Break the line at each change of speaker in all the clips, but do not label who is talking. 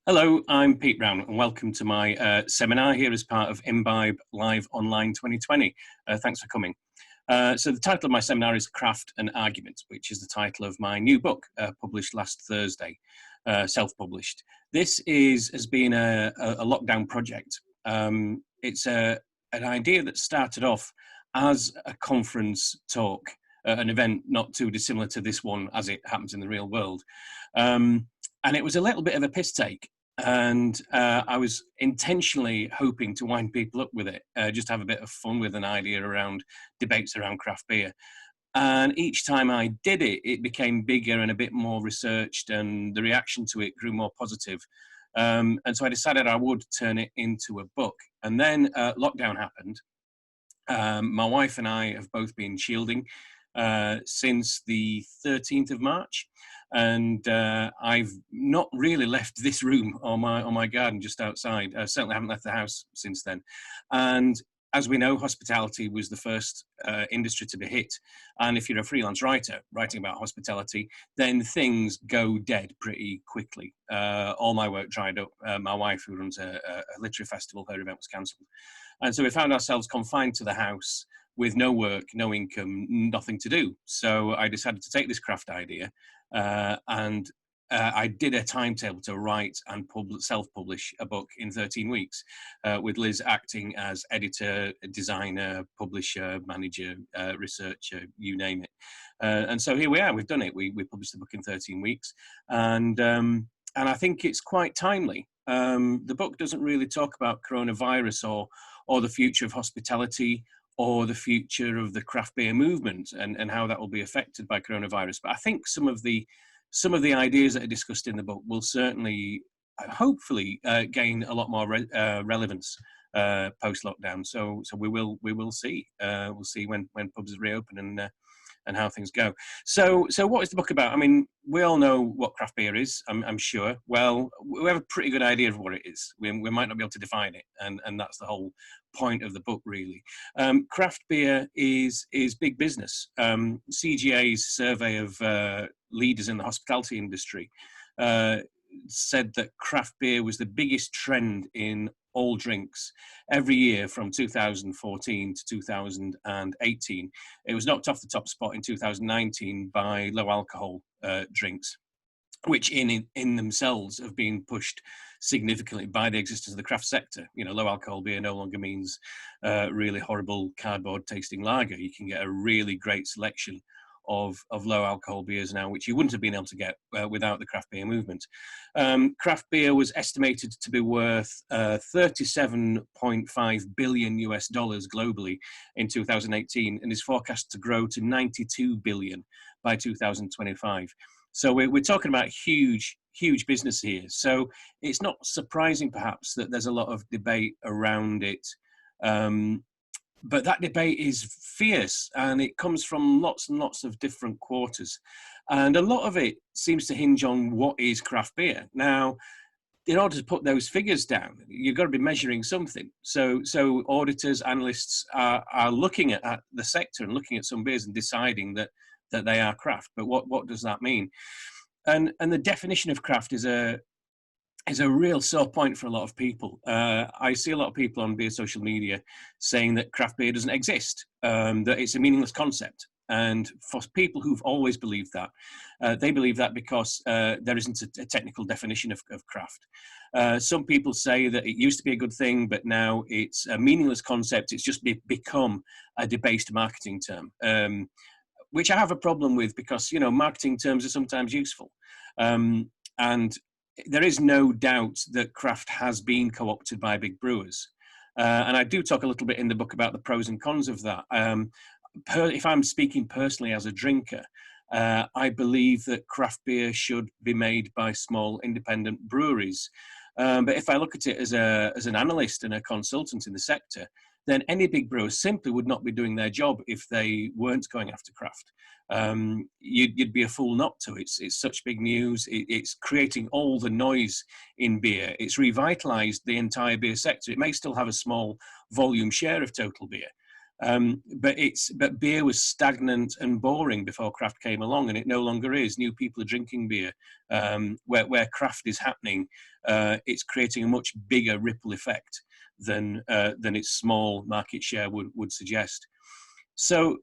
Hello, I'm Pete Brown, and welcome to my seminar here as part of Imbibe Live Online 2020. Thanks for coming. So the title of my seminar is Craft and Argument, which is the title of my new book, published last Thursday, self-published. This has been a lockdown project. It's an idea that started off as a conference talk, an event not too dissimilar to this one as it happens in the real world. And it was a little bit of a piss take. And I was intentionally hoping to wind people up with it, just have a bit of fun with an idea around debates around craft beer. And each time I did it, it became bigger and a bit more researched, and the reaction to it grew more positive. And so I decided I would turn it into a book. And then lockdown happened. My wife and I have both been shielding since the 13th of March. And I've not really left this room or my garden just outside. I certainly haven't left the house since then. And as we know, hospitality was the first industry to be hit. And if you're a freelance writer writing about hospitality, then things go dead pretty quickly. All my work dried up. My wife, who runs a literary festival, her event was cancelled. And so we found ourselves confined to the house with no work, no income, nothing to do. So I decided to take this craft idea and I did a timetable to write and self-publish a book in 13 weeks, with Liz acting as editor, designer, publisher, manager, researcher, you name it. And so here we are, we've done it. We published the book in 13 weeks. And I think it's quite timely. The book doesn't really talk about coronavirus or the future of hospitality or the future of the craft beer movement and how that will be affected by coronavirus. But I think some of the ideas that are discussed in the book will certainly, hopefully, gain a lot more relevance post-lockdown. So we will see. We'll see when pubs reopen and how things go. So what is the book about? I mean, we all know what craft beer is, I'm sure. Well, we have a pretty good idea of what it is. We might not be able to define it, and that's the whole point of the book, really. Craft beer is big business. CGA's survey of leaders in the hospitality industry said that craft beer was the biggest trend in all drinks every year from 2014 to 2018. It was knocked off the top spot in 2019 by low alcohol drinks, which in themselves have been pushed significantly by the existence of the craft sector. You know, low alcohol beer no longer means really horrible cardboard tasting lager. You can get a really great selection of low alcohol beers now, which you wouldn't have been able to get without the craft beer movement. Craft beer was estimated to be worth $37.5 billion globally in 2018, and is forecast to grow to $92 billion by 2025. So we're talking about huge business here. So it's not surprising, perhaps, that there's a lot of debate around it. But that debate is fierce, and it comes from lots and lots of different quarters. And a lot of it seems to hinge on what is craft beer. Now, in order to put those figures down, you've got to be measuring something. So auditors, analysts are looking at the sector and looking at some beers and deciding that they are craft. But what does that mean? And the definition of craft is a real sore point for a lot of people. I see a lot of people on beer social media saying that craft beer doesn't exist, that it's a meaningless concept. And for people who've always believed that, they believe that because there isn't a technical definition of craft. Some people say that it used to be a good thing, but now it's a meaningless concept. It's just become a debased marketing term, which I have a problem with because, you know, marketing terms are sometimes useful. And there is no doubt that craft has been co-opted by big brewers. And I do talk a little bit in the book about the pros and cons of that. If I'm speaking personally as a drinker, I believe that craft beer should be made by small independent breweries. But if I look at it as an analyst and a consultant in the sector, then any big brewer simply would not be doing their job if they weren't going after craft. You'd be a fool not to. It's such big news. It's creating all the noise in beer. It's revitalized the entire beer sector. It may still have a small volume share of total beer, But beer was stagnant and boring before craft came along, and it no longer is. New people are drinking beer. Where craft is happening, it's creating a much bigger ripple effect than its small market share would suggest. So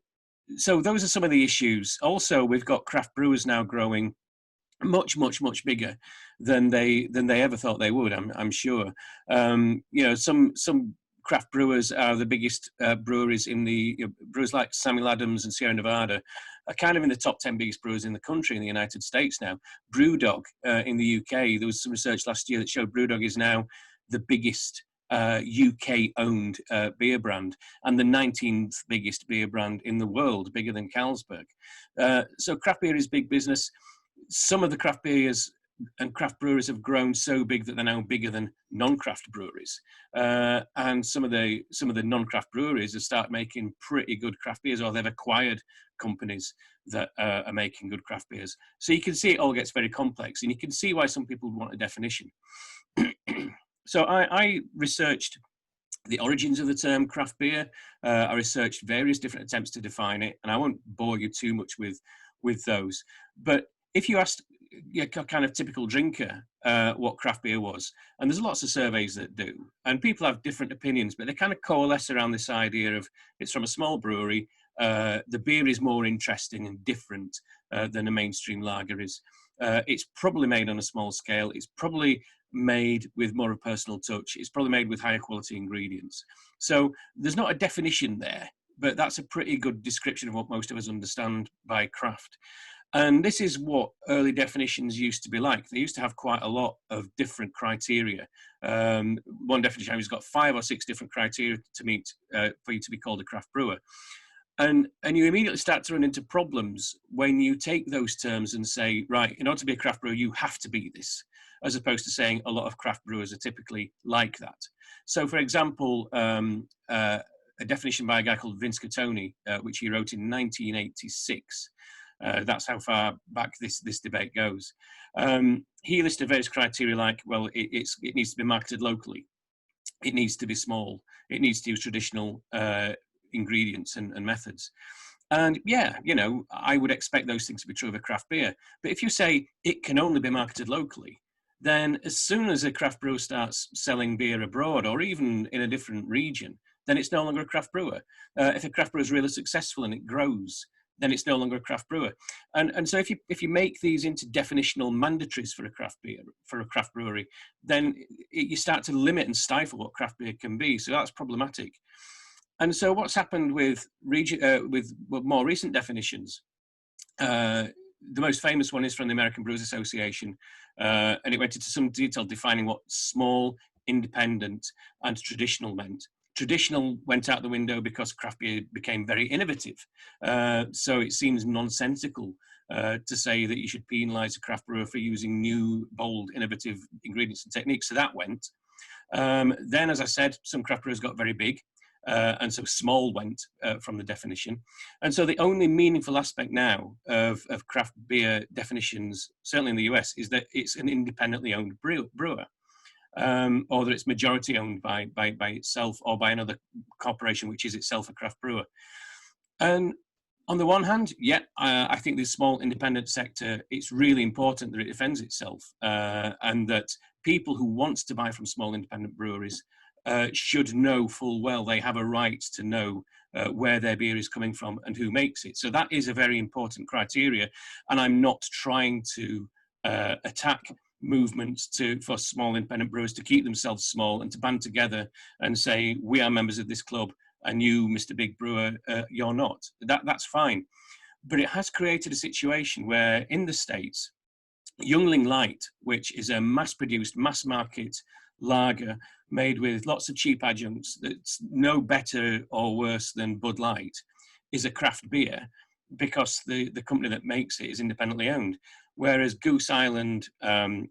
those are some of the issues. Also, we've got craft brewers now growing much bigger than they ever thought they would. I'm sure. Some craft brewers are the biggest breweries in the brewers like Samuel Adams and Sierra Nevada are kind of in the top 10 biggest brewers in the country in the United States now. Brewdog in the UK, there was some research last year that showed Brewdog is now the biggest UK-owned beer brand and the 19th biggest beer brand in the world, bigger than Carlsberg. So craft beer is big business. Some of the craft beers and craft breweries have grown so big that they're now bigger than non-craft breweries. And some of the non-craft breweries have started making pretty good craft beers, or they've acquired companies that are making good craft beers. So you can see it all gets very complex, and you can see why some people want a definition. So I researched the origins of the term craft beer. I researched various different attempts to define it, and I won't bore you too much with those. But if you asked a kind of typical drinker what craft beer was, and there's lots of surveys that do, and people have different opinions, but they kind of coalesce around this idea of it's from a small brewery, the beer is more interesting and different than a mainstream lager is. It's probably made on a small scale. It's probably made with more of a personal touch. It's probably made with higher quality ingredients. So there's not a definition there, but that's a pretty good description of what most of us understand by craft. And this is what early definitions used to be like. They used to have quite a lot of different criteria. One definition has got 5 or 6 different criteria to meet for you to be called a craft brewer. And you immediately start to run into problems when you take those terms and say, right, in order to be a craft brewer, you have to be this, as opposed to saying a lot of craft brewers are typically like that. So, for example, a definition by a guy called Vince Catoni, which he wrote in 1986. That's how far back this debate goes. He listed various criteria like, well, it needs to be marketed locally. It needs to be small. It needs to use traditional ingredients and methods. And yeah, I would expect those things to be true of a craft beer. But if you say it can only be marketed locally, then as soon as a craft brewer starts selling beer abroad or even in a different region, then it's no longer a craft brewer. If a craft brewer is really successful and it grows, then it's no longer a craft brewer. And so if you make these into definitional mandatories for a craft beer, for a craft brewery, then you start to limit and stifle what craft beer can be. So that's problematic. And so what's happened with more recent definitions, the most famous one is from the American Brewers Association, and it went into some detail defining what small, independent, and traditional meant. Traditional went out the window because craft beer became very innovative. So it seems nonsensical to say that you should penalise a craft brewer for using new, bold, innovative ingredients and techniques. So that went. Then, as I said, some craft brewers got very big. And so small went from the definition. And so the only meaningful aspect now of craft beer definitions, certainly in the US, is that it's an independently owned brewer. Or that it's majority owned by itself or by another corporation, which is itself a craft brewer. And on the one hand, I think this small independent sector, it's really important that it defends itself and that people who want to buy from small independent breweries should know full well they have a right to know where their beer is coming from and who makes it. So that is a very important criteria. And I'm not trying to attack movements for small independent brewers to keep themselves small and to band together and say, we are members of this club and you, Mr. Big Brewer, you're not. That's fine. But it has created a situation where in the States, Youngling Light, which is a mass-produced, mass-market lager made with lots of cheap adjuncts that's no better or worse than Bud Light, is a craft beer because the company that makes it is independently owned. Whereas Goose Island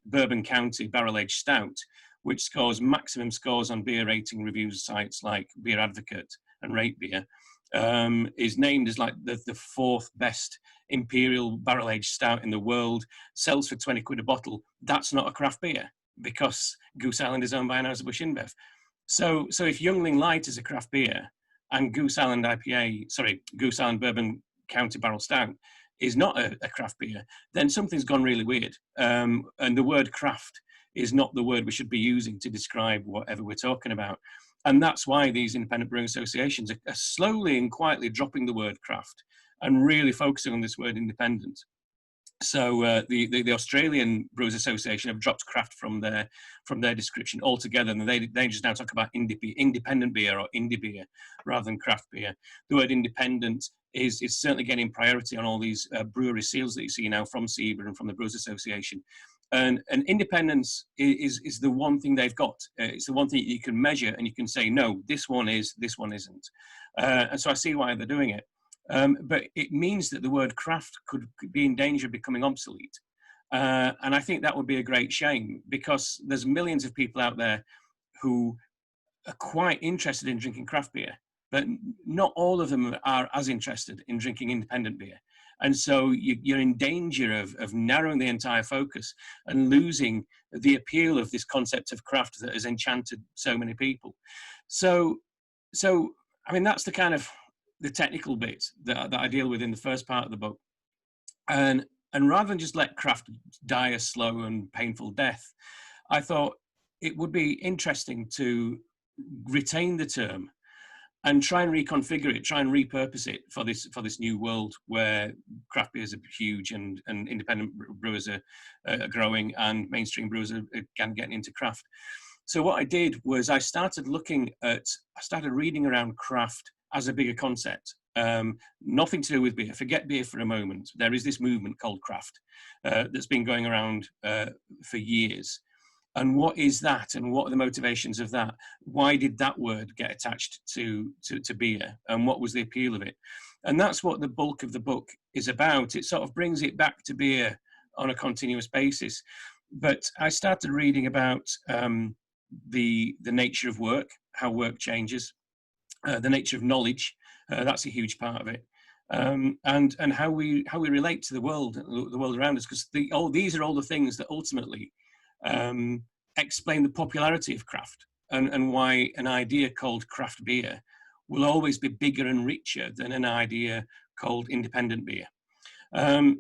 Bourbon County barrel-aged stout, which scores maximum scores on beer rating reviews sites like Beer Advocate and Rate Beer, is named as like the 4th best imperial barrel-aged stout in the world, sells for 20 quid a bottle. That's not a craft beer because Goose Island is owned by Anheuser-Busch InBev. So if Youngling Light is a craft beer and Goose Island Goose Island Bourbon County Barrel Stout is not a craft beer, then something's gone really weird. And the word craft is not the word we should be using to describe whatever we're talking about. And that's why these independent brewing associations are slowly and quietly dropping the word craft and really focusing on this word independent. So the Australian Brewers Association have dropped craft from their description altogether, and they just now talk about independent beer or indie beer rather than craft beer. The word independent is certainly getting priority on all these brewery seals that you see now from SEBA and from the Brewers Association. And independence is the one thing they've got. It's the one thing you can measure and you can say, no, this one is, this one isn't. And so I see why they're doing it. But it means that the word craft could be in danger of becoming obsolete. And I think that would be a great shame, because there's millions of people out there who are quite interested in drinking craft beer, but not all of them are as interested in drinking independent beer. And so you're in danger of narrowing the entire focus and losing the appeal of this concept of craft that has enchanted so many people. So I mean, that's the kind of the technical bit that I deal with in the first part of the book. And rather than just let craft die a slow and painful death, I thought it would be interesting to retain the term and try and reconfigure it, try and repurpose it for this new world where craft beers are huge and independent brewers are growing and mainstream brewers are getting into craft. So what I did was I started reading around craft as a bigger concept. Nothing to do with beer. Forget beer for a moment. There is this movement called craft that's been going around for years. And what is that? And what are the motivations of that? Why did that word get attached to beer? And what was the appeal of it? And that's what the bulk of the book is about. It sort of brings it back to beer on a continuous basis. But I started reading about the nature of work, how work changes, the nature of knowledge. That's a huge part of it. And how we relate to the world around us, because these are all the things that ultimately explain the popularity of craft and why an idea called craft beer will always be bigger and richer than an idea called independent beer.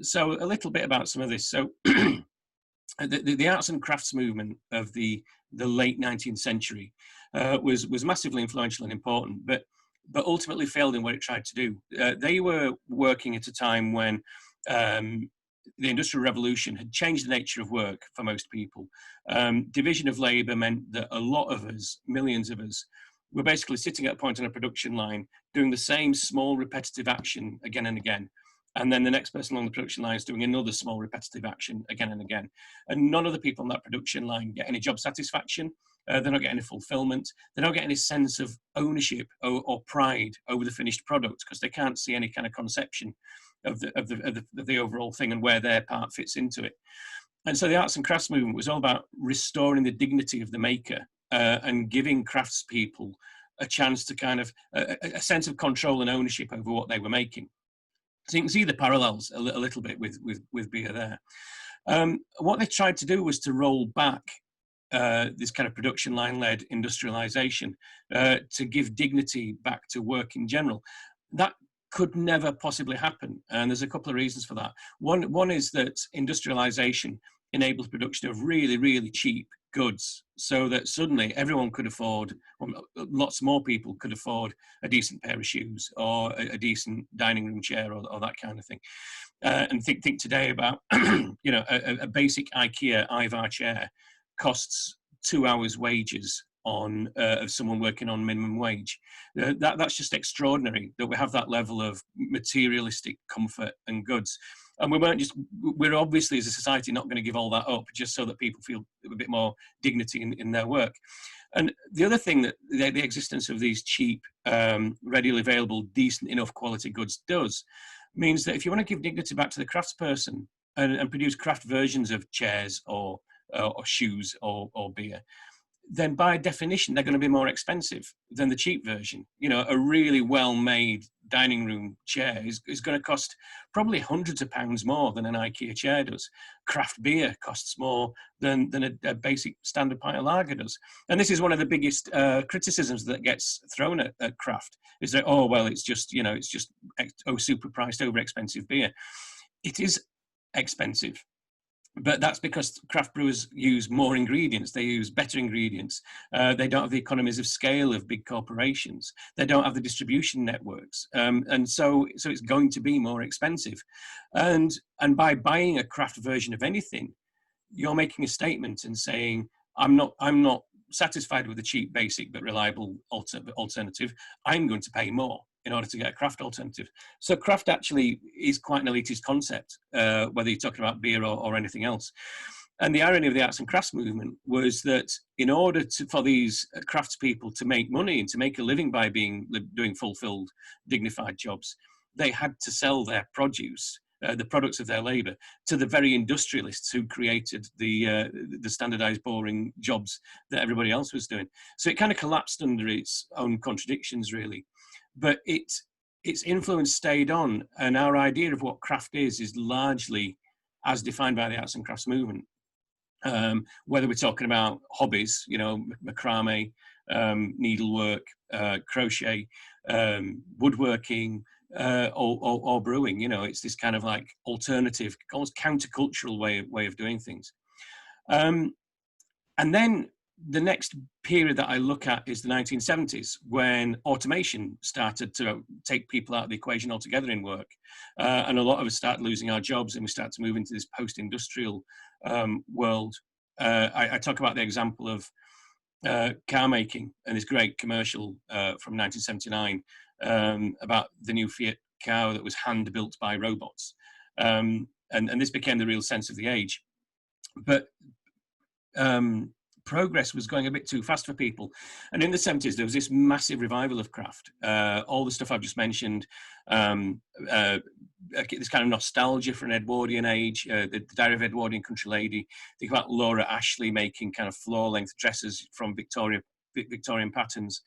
So a little bit about some of this. So the arts and crafts movement of the late 19th century was massively influential and important, but ultimately failed in what it tried to do. They were working at a time when the Industrial Revolution had changed the nature of work for most people. Division of labour meant that a lot of us, millions of us, were basically sitting at a point on a production line, doing the same small repetitive action again and again. And then the next person on the production line is doing another small repetitive action again and again. And none of the people on that production line get any job satisfaction. They're not getting any fulfillment. They're not getting any sense of ownership or pride over the finished product, because they can't see any kind of conception of the overall thing and where their part fits into it. And so the arts and crafts movement was all about restoring the dignity of the maker and giving craftspeople a chance to kind of a sense of control and ownership over what they were making. So you can see the parallels a little bit with beer there. What they tried to do was to roll back this kind of production line-led industrialization to give dignity back to work in general. That could never possibly happen, and there's a couple of reasons for that. One is that industrialization enabled production of really, really cheap goods, so that suddenly everyone could afford, well, lots more people could afford a decent pair of shoes or a decent dining room chair or that kind of thing. And think today about a basic IKEA Ivar chair costs 2 hours' wages of someone working on minimum wage. That's just extraordinary that we have that level of materialistic comfort and goods. And we're obviously as a society not going to give all that up just so that people feel a bit more dignity in their work. And the other thing that the existence of these cheap, readily available, decent enough quality goods does means that if you want to give dignity back to the craftsperson and produce craft versions of chairs or shoes or beer, then by definition, they're going to be more expensive than the cheap version. You know, a really well-made dining room chair is going to cost probably hundreds of pounds more than an IKEA chair does. Craft beer costs more than a basic standard pint of lager does. And this is one of the biggest criticisms that gets thrown at craft, is that, oh, well, it's just, you know, it's just super priced, over expensive beer. It is expensive. But that's because craft brewers use more ingredients. They use better ingredients. They don't have the economies of scale of big corporations. They don't have the distribution networks, and so it's going to be more expensive. And by buying a craft version of anything, you're making a statement and saying, I'm not satisfied with the cheap, basic but reliable alternative. I'm going to pay more in order to get a craft alternative. So craft actually is quite an elitist concept, whether you're talking about beer or anything else. And the irony of the arts and crafts movement was that in order for these craftspeople to make money and to make a living by doing fulfilled, dignified jobs, they had to sell their produce, the products of their labour, to the very industrialists who created the standardised, boring jobs that everybody else was doing. So it kind of collapsed under its own contradictions, really. But its influence stayed on, and our idea of what craft is largely as defined by the arts and crafts movement. Whether we're talking about hobbies, you know, macrame, needlework, crochet, woodworking, or brewing, you know, it's this kind of like alternative, almost countercultural way of doing things. And then the next period that I look at is the 1970s, when automation started to take people out of the equation altogether in work. And a lot of us start losing our jobs, and we start to move into this post-industrial world. I talk about the example of car making and this great commercial from 1979 about the new Fiat car that was hand-built by robots. And this became the real sense of the age. But progress was going a bit too fast for people. And in the 70s, there was this massive revival of craft. All the stuff I've just mentioned, this kind of nostalgia for an Edwardian age, the Diary of Edwardian Country Lady. Think about Laura Ashley making kind of floor-length dresses from Victorian patterns.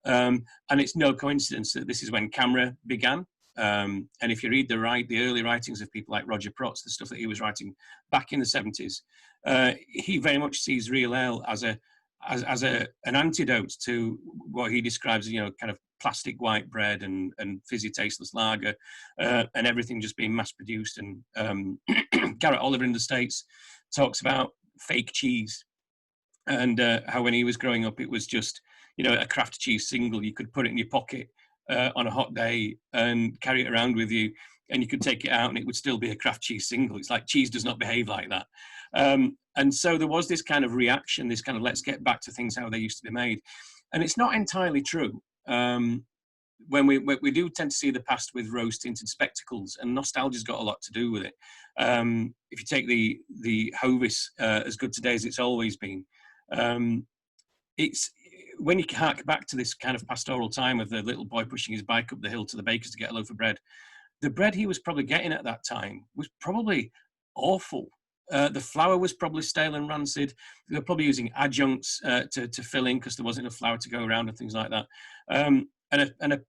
And it's no coincidence that this is when camera began. And if you read the early writings of people like Roger Protz, the stuff that he was writing back in the 70s, he very much sees real ale as an antidote to what he describes as, you know, kind of plastic white bread and fizzy tasteless lager, and everything just being mass produced. And Garrett Oliver in the States talks about fake cheese, and how when he was growing up, it was just, you know, a craft cheese single. You could put it in your pocket on a hot day and carry it around with you, and you could take it out and it would still be a craft cheese single. It's like cheese does not behave like that. And so there was this kind of reaction, this kind of let's get back to things how they used to be made. And it's not entirely true. When we do tend to see the past with rose-tinted spectacles, and nostalgia's got a lot to do with it. If you take the Hovis, as good today as it's always been, it's when you hark back to this kind of pastoral time of the little boy pushing his bike up the hill to the baker's to get a loaf of bread, the bread he was probably getting at that time was probably awful. The flour was probably stale and rancid. They were probably using adjuncts to fill in because there wasn't enough flour to go around and things like that. And a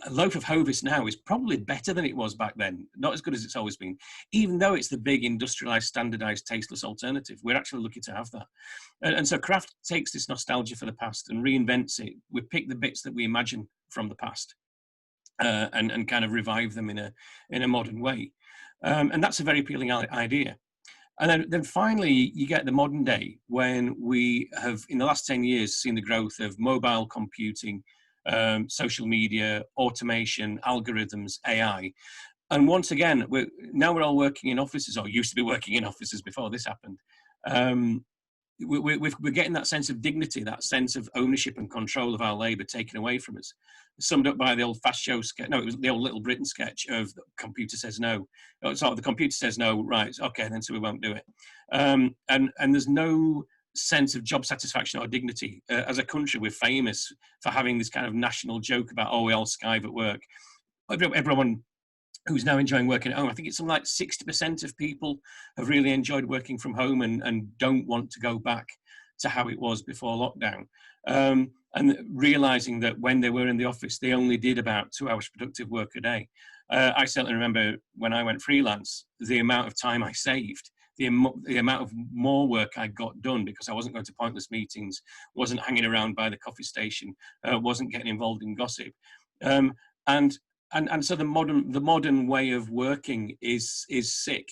loaf of Hovis now is probably better than it was back then. Not as good as it's always been, even though it's the big industrialized, standardized, tasteless alternative. We're actually lucky to have that. And so craft takes this nostalgia for the past and reinvents it. We pick the bits that we imagine from the past and kind of revive them in a modern way. And that's a very appealing idea. And then finally, you get the modern day, when we have, in the last 10 years, seen the growth of mobile computing, social media, automation, algorithms, AI. And once again, we're all working in offices, or used to be working in offices before this happened. We're getting that sense of dignity, that sense of ownership and control of our labour taken away from us. Summed up by the old Fast Show sketch. No, it was the old Little Britain sketch of the computer says no. So the computer says no, right, okay, then so we won't do it. And there's no sense of job satisfaction or dignity. As a country, we're famous for having this kind of national joke about, oh, we all skive at work. Everyone who's now enjoying working at home, I think it's something like 60% of people have really enjoyed working from home and don't want to go back to how it was before lockdown. And realizing that when they were in the office, they only did about 2 hours productive work a day. I certainly remember when I went freelance, the amount of time I saved, the amount of more work I got done because I wasn't going to pointless meetings, wasn't hanging around by the coffee station, wasn't getting involved in gossip. And so the modern way of working is sick.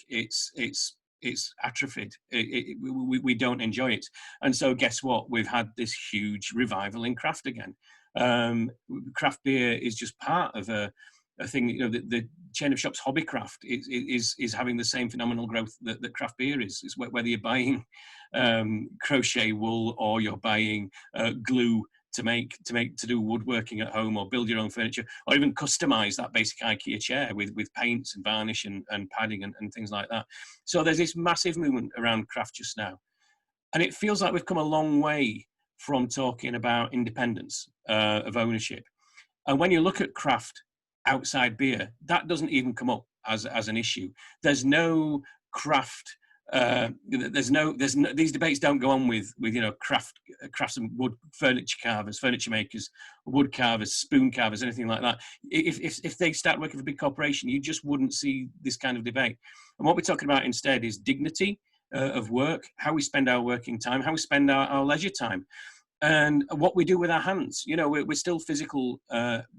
It's atrophied. We don't enjoy it. And so guess what? We've had this huge revival in craft again. Craft beer is just part of a thing. You know, the chain of shops Hobbycraft is having the same phenomenal growth that craft beer is. It's whether you're buying crochet wool or you're buying glue to do woodworking at home, or build your own furniture, or even customize that basic IKEA chair with paints and varnish and padding and things like that. So there's this massive movement around craft just now. And it feels like we've come a long way from talking about independence of ownership. And when you look at craft outside beer, that doesn't even come up as an issue. There's no craft. There's no these debates don't go on with crafts and wood furniture carvers, furniture makers, wood carvers, spoon carvers, anything like that. If they start working for a big corporation, you just wouldn't see this kind of debate. And what we're talking about instead is dignity of work, how we spend our working time, how we spend our leisure time, and what we do with our hands. You know, we're still physical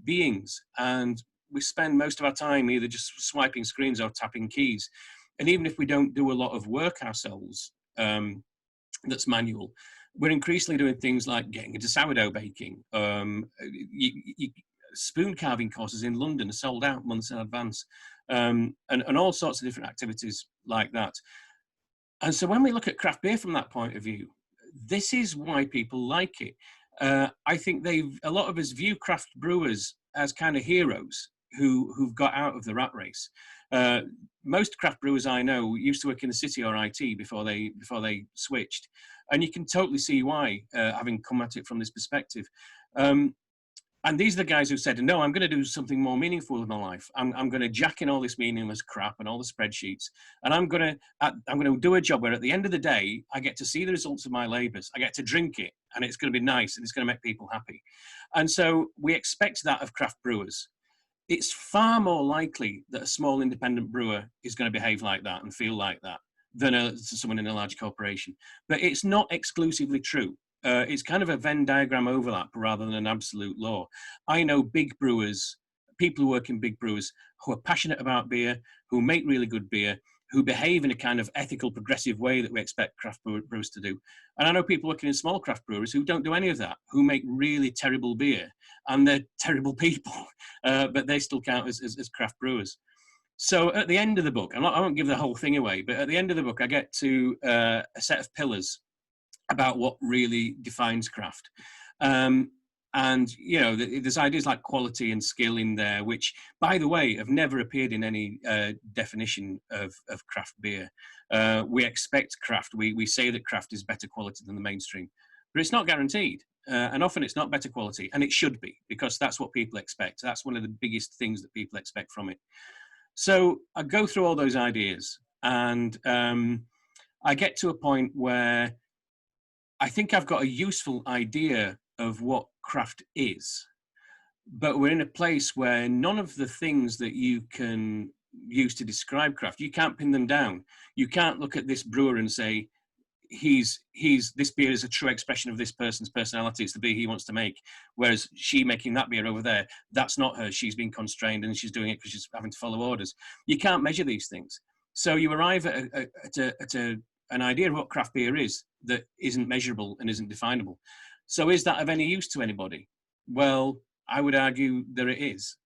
beings, and we spend most of our time either just swiping screens or tapping keys. And even if we don't do a lot of work ourselves that's manual, we're increasingly doing things like getting into sourdough baking. Spoon carving courses in London are sold out months in advance, and all sorts of different activities like that. And so when we look at craft beer from that point of view, this is why people like it. I think a lot of us view craft brewers as kind of heroes who've got out of the rat race. Most craft brewers I know used to work in the city or IT before they switched, and you can totally see why, having come at it from this perspective. And these are the guys who said, no, I'm going to do something more meaningful with my life. I'm going to jack in all this meaningless crap and all the spreadsheets, and I'm going to do a job where at the end of the day, I get to see the results of my labors. I get to drink it, and it's going to be nice, and it's going to make people happy. And so we expect that of craft brewers. It's far more likely that a small independent brewer is going to behave like that and feel like that than someone in a large corporation. But it's not exclusively true. It's kind of a Venn diagram overlap rather than an absolute law. I know big brewers, people who work in big brewers, who are passionate about beer, who make really good beer, who behave in a kind of ethical, progressive way that we expect craft brewers to do. And I know people working in small craft breweries who don't do any of that, who make really terrible beer, and they're terrible people, but they still count as craft brewers. So at the end of the book, I won't give the whole thing away, but at the end of the book, I get to a set of pillars about what really defines craft. And, you know, there's ideas like quality and skill in there, which, by the way, have never appeared in any definition of craft beer. We expect craft. We say that craft is better quality than the mainstream, but it's not guaranteed. And often it's not better quality, and it should be, because that's what people expect. That's one of the biggest things that people expect from it. So I go through all those ideas, and I get to a point where I think I've got a useful idea of what craft is, but we're in a place where none of the things that you can use to describe craft, you can't pin them down. You can't look at this brewer and say, this beer is a true expression of this person's personality. It's the beer he wants to make. Whereas she making that beer over there, that's not her. She's been constrained and she's doing it because she's having to follow orders. You can't measure these things. So you arrive at an idea of what craft beer is that isn't measurable and isn't definable. So is that of any use to anybody? Well, I would argue that it is,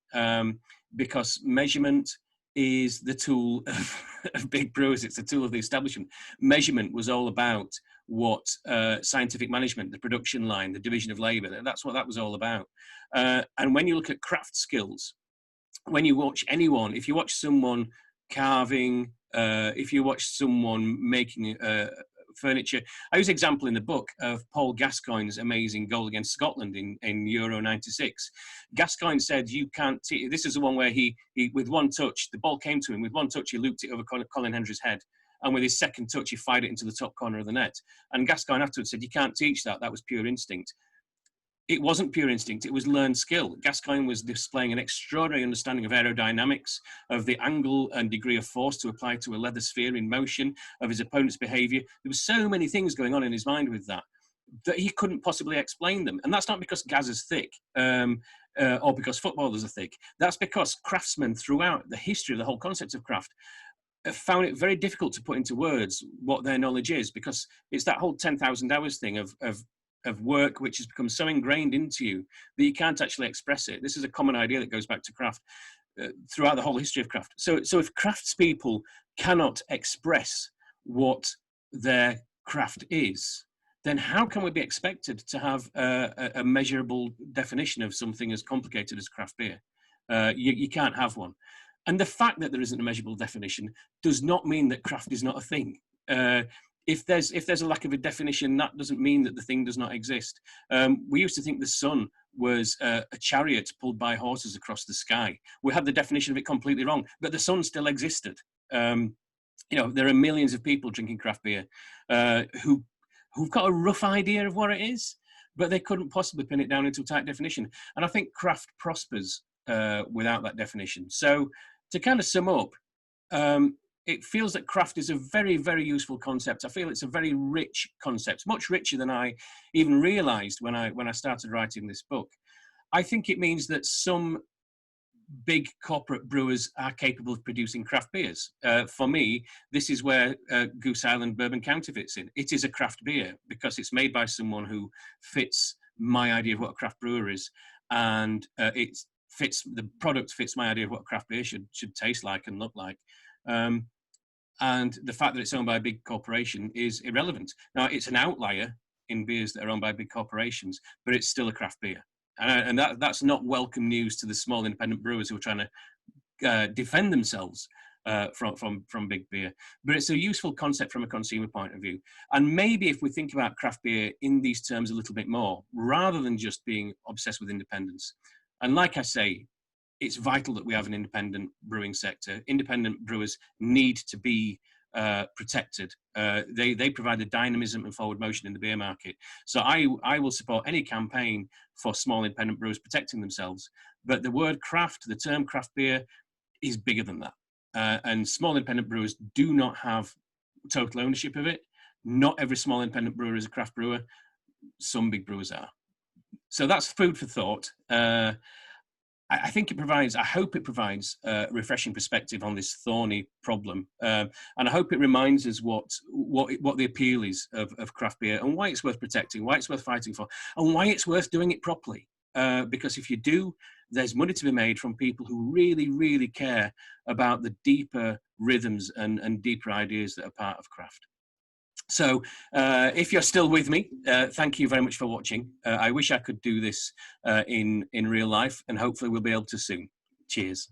because measurement is the tool of big brewers. It's the tool of the establishment. Measurement was all about what scientific management, the production line, the division of labor, that's what that was all about. And when you look at craft skills, when you watch anyone, if you watch someone carving, if you watch someone making furniture, I use an example in the book of Paul Gascoigne's amazing goal against Scotland in Euro 96. Gascoigne said, you can't, this is the one where he with one touch, the ball came to him, with one touch he looped it over Colin Hendry's head, and with his second touch, he fired it into the top corner of the net. And Gascoigne afterwards said, "You can't teach that. That was pure instinct." It wasn't pure instinct, it was learned skill. Gascoigne was displaying an extraordinary understanding of aerodynamics, of the angle and degree of force to apply to a leather sphere in motion, of his opponent's behaviour. There were so many things going on in his mind with that he couldn't possibly explain them. And that's not because Gaz is thick or because footballers are thick. That's because craftsmen throughout the history of the whole concept of craft found it very difficult to put into words what their knowledge is, because it's that whole 10,000 hours thing of work which has become so ingrained into you that you can't actually express it. This is a common idea that goes back to craft throughout the whole history of craft. So if craftspeople cannot express what their craft is, then how can we be expected to have a measurable definition of something as complicated as craft beer? You can't have one. And the fact that there isn't a measurable definition does not mean that craft is not a thing. If there's a lack of a definition, that doesn't mean that the thing does not exist. We used to think the sun was a chariot pulled by horses across the sky. We had the definition of it completely wrong, but the sun still existed. You know, there are millions of people drinking craft beer who've got a rough idea of what it is, but they couldn't possibly pin it down into a tight definition. And I think craft prospers without that definition. So to kind of sum up, it feels that craft is a very, very useful concept. I feel it's a very rich concept, much richer than I even realized when I started writing this book. I think it means that some big corporate brewers are capable of producing craft beers. For me, this is where Goose Island Bourbon County fits in. It is a craft beer because it's made by someone who fits my idea of what a craft brewer is, and the product fits my idea of what a craft beer should taste like and look like. And the fact that it's owned by a big corporation is irrelevant. Now, it's an outlier in beers that are owned by big corporations, but it's still a craft beer. And that's not welcome news to the small independent brewers who are trying to defend themselves from big beer. But it's a useful concept from a consumer point of view. And maybe if we think about craft beer in these terms a little bit more, rather than just being obsessed with independence. And like I say, it's vital that we have an independent brewing sector. Independent brewers need to be protected. They provide the dynamism and forward motion in the beer market. So I will support any campaign for small independent brewers protecting themselves. But the word craft, the term craft beer, is bigger than that. And small independent brewers do not have total ownership of it. Not every small independent brewer is a craft brewer. Some big brewers are. So that's food for thought. I think it provides, I hope it provides a refreshing perspective on this thorny problem. And I hope it reminds us what the appeal is of craft beer and why it's worth protecting, why it's worth fighting for, and why it's worth doing it properly. Because if you do, there's money to be made from people who really, really care about the deeper rhythms and deeper ideas that are part of craft. So if you're still with me, thank you very much for watching. I wish I could do this in real life, and hopefully we'll be able to soon. Cheers.